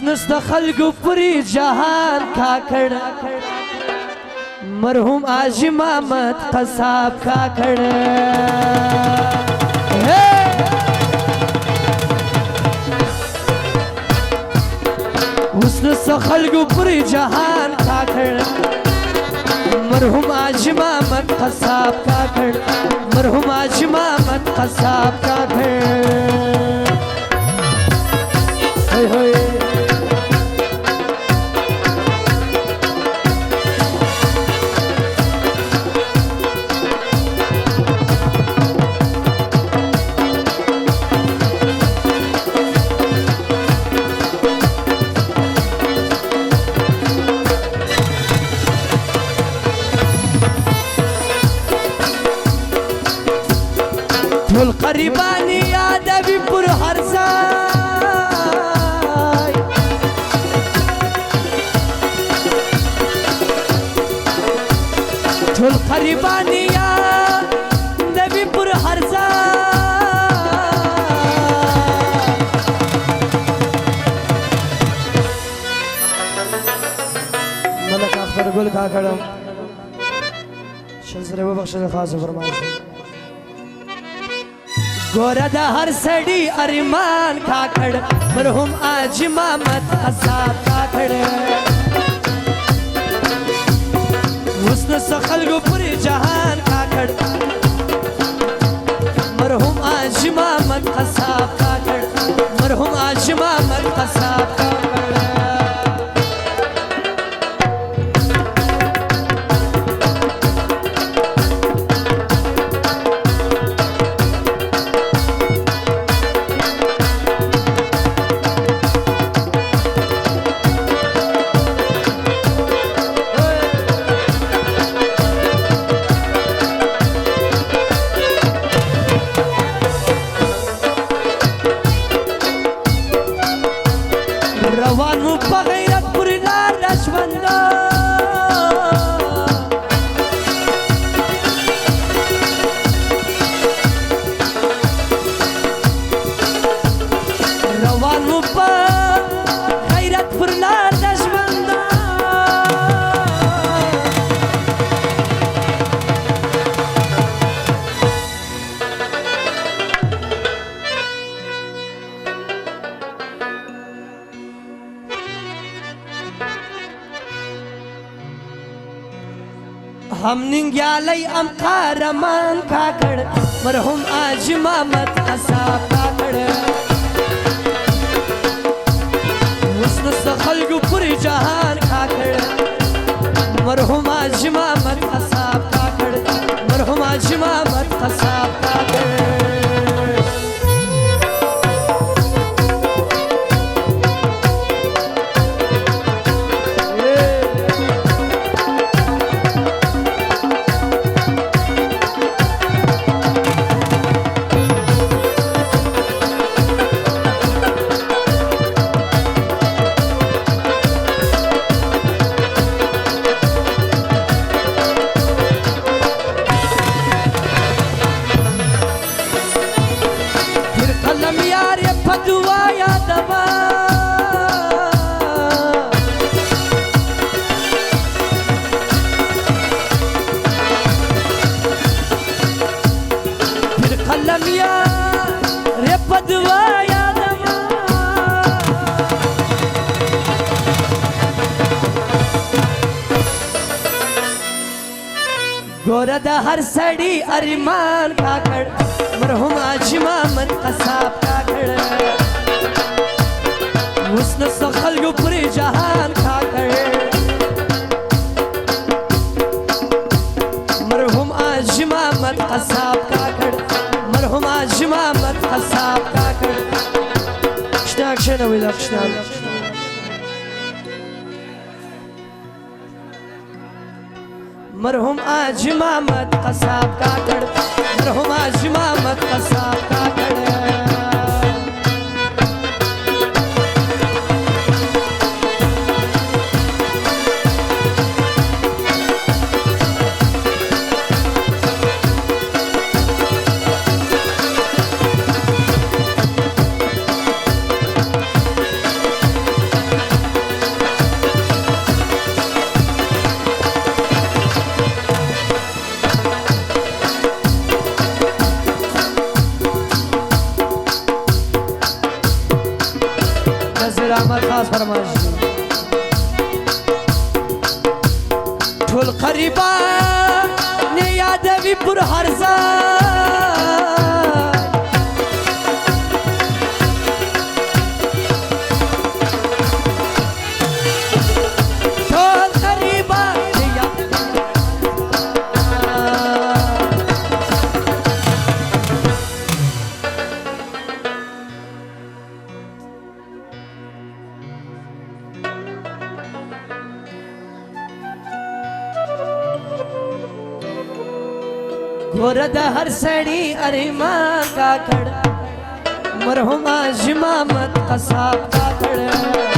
हुस्नस the खल्कु पूरी जहान खाखड़ मरहूम आज इमामत कसाब खाखड़ हुस्नस द खल्कु पूरी जहान खाखड़ मरहूम आज इमामत कसाब खाखड़ मरहूम आज इमामत कसाब खाखड़ ढोल करीबानी याद अभी पुर हरसाई ढोल करीबानी याद अभी पुर हरसाई मलक अख्तर गुल का खड़म शंसरे वो बख्श खास फरमाइश गोरदा हर सड़ी अरमान खाखड़ मरहूम आज इमामत कसाब खाखड़ हुस्न सखल गो पूरे जहान खाखड़ मरहूम आज इमामत कसाब खाखड़ मरहूम आज इमामत कसाब खाखड़ रवानू बगैरत पुरना रशवंदा रवानू बगैरत पुरना रशवंदा हम निंग्यालय अम खारमान खाखड़ मरहूम आज इमामत कसाब खाखड़ हुस्न सखल गु पूरी जहान खाखड़ मरहूम आज इमामत कसाब खाखड़ मरहूम आज इमामत कसाब खाखड़ गोरदा हर सड़ी अरमान खाखड़ मरहूम आज इमामत कसाब खाखड़ हुस्न सखल गो पूरे जहान खाखड़ मरहूम आज इमामत कसाब खाखड़ मरहूम आज इमामत कसाब खाखड़ शनाक शनवी लक्षणाक मरहूम आज इमामत कसाब खाखड़ मरहूम आज इमामत कसाब खाखड़ रामा खास फरमाइश ठुल खरीबा ने यादवीपुर हरसा गोरद हरसड़ी अरे माँ का खड़ मरहुमा जिमा मत कसाब का खड़